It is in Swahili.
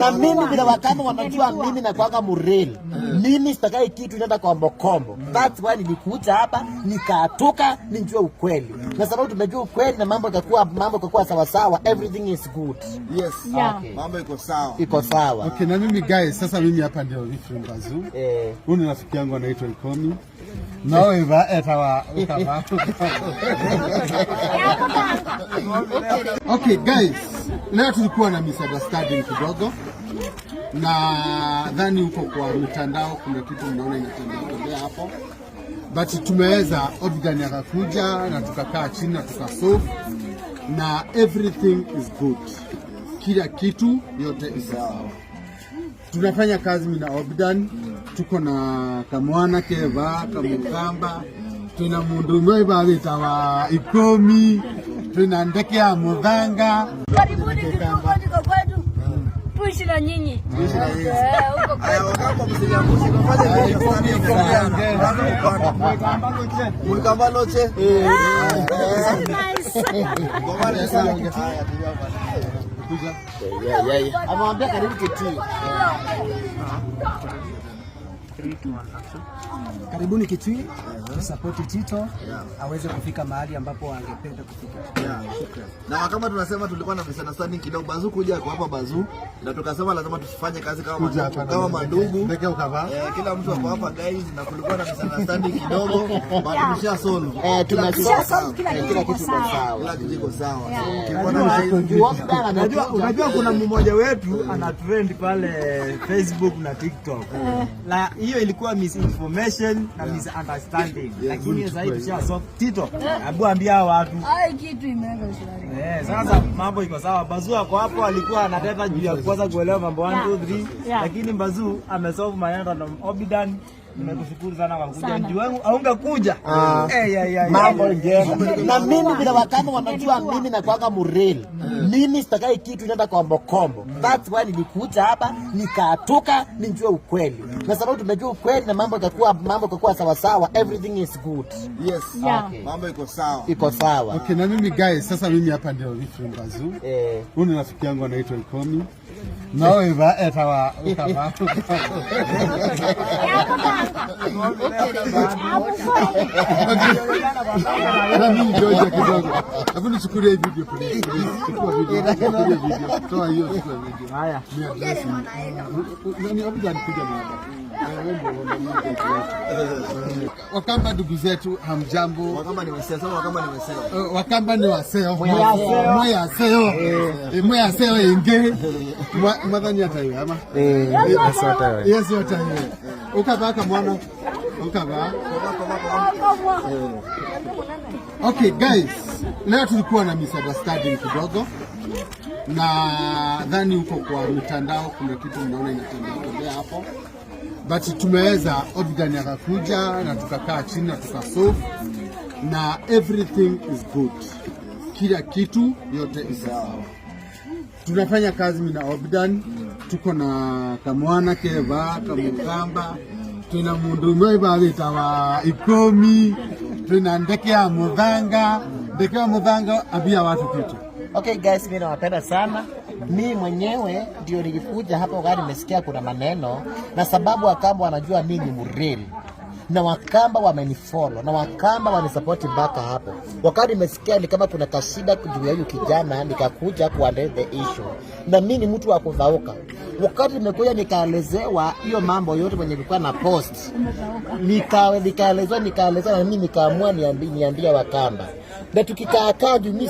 Na mimi bila Wakamba wanajua mimi na kwanga mureli. Mimi sitakai kitu inaenda kwa mbokombo. That's why nilikuja hapa nikatoka nijue ukweli. Na sababu tumejua ukweli na mambo yatakuwa sawa sawa, everything is good. Yes. Yeah. Okay. Mambo iko sawa. Iko sawa. Okay, na mimi guys, sasa mimi hapa ndio Wifrey Mbazu. Huyu ni rafiki yangu anaitwa Ikomi. Nao eva etawa ukava. Okay guys, leo tulikuwa na misunderstanding kidogo. Na dhani huko kwa mitandao kuna kitu mnaona inatembea hapo. But tumeweza Obidan akakuja na tukakaa chini na tukasolve na everything is good. Kila kitu yote sawa. Tunafanya kazi mimi na Obidan, tuko na kamwana keva, kamukamba, tuna mundu mwe bitawa Ikomi, tuna ndeke ya Mudhanga. Karibuni kwa kwetu. Tuishi na nyinyi. Huko Haya Wakamba msiliambushi kufanya nini? Mkamba loche. nice. Ngomane sana. Yeah. Amwambia karibu Kitui. Karibuni Kitui, support Tito aweze kufika mahali ambapo angependa kufika. Na Wakamba tunasema tulikuwa na misunderstanding kidogo. Bazu kuja kwa hapa Bazu na tukasema lazima tusifanye kazi kama mandugu. Kila mtu ako hapa guys, na kulikuwa na misunderstanding kidogo, but tumesha solve. Tumesha solve kila kitu kiko sawa. Kila kitu kiko sawa. Unajua kuna mmoja wetu ana trend pale Facebook na TikTok. La hiyo ilikuwa misinformation na misunderstanding. Lakini sasa hivi tusha solve. Tito, hebu ambia watu. Ai kitu imeenda shwari. Sasa mambo iko sawa. Bazu ako hapo alikuwa anataka juu ya kwanza kuelewa mambo 1 2 3, lakini Bazu amesolve maneno na Obidan. Nimekushukuru sana kwa kuja. Ndio wangu haungakuja. Mambo njema. Na mimi bila Wakamba wanajua mimi na kwanga mureli. Mimi sitakai kitu inaenda kwa mbokombo. That's why nilikuja hapa nikatoka nijue ukweli. Na sababu tumejua ukweli na mambo yatakuwa sawa sawa, everything is good. Yes. Okay. Mambo iko sawa. Iko sawa. Okay, na mimi guys, sasa mimi hapa ndio Wifrey Mbazu. Huyu ni rafiki yangu anaitwa Ikomi. Nao eva etawa ukava. Na mimi George kidogo. Hebu nichukulie video please. Chukua video. Toa hiyo video. Haya. Nani Obidan kuja hapa. Wakamba ndugu zetu hamjambo. Wakamba ni waseo, Wakamba ni waseo. Wakamba ni waseo. Moya seo inge. Mwadhani atawe ama? Yes atawe. Ukabaka mwana. Ukaba. Okay guys, leo tulikuwa na misunderstanding kidogo. Na dhani huko kwa mitandao kuna kitu mnaona inatembea hapo. But tumeweza Obidan akakuja na tukakaa chini na tukasolve na everything is good. Kila kitu yote sawa. Tunafanya kazi mimi na Obidan, tuko na kamwana keva, kamukamba, tuna mundu mwe bitawa Ikomi, tuna ndeke ya Mudhanga, abia watu kitu. Okay guys, mimi nawapenda sana. Mimi mwenyewe ndio nilikuja hapa wakati nimesikia kuna maneno, na sababu Wakamba wanajua mimi ni mureli. Na Wakamba wamenifollow, na Wakamba wanisupport mpaka hapo. Wakati nimesikia ni kama kuna kashida juu ya huyu kijana, nikakuja kuhandle the issue. Na mimi ni mtu wa kudhauka. Wakati nimekuja nikaelezewa hiyo mambo yote kwenye nilikuwa na post. Nikaelezwa na mimi nikaamua niambie Wakamba. Na tukikaa juu mimi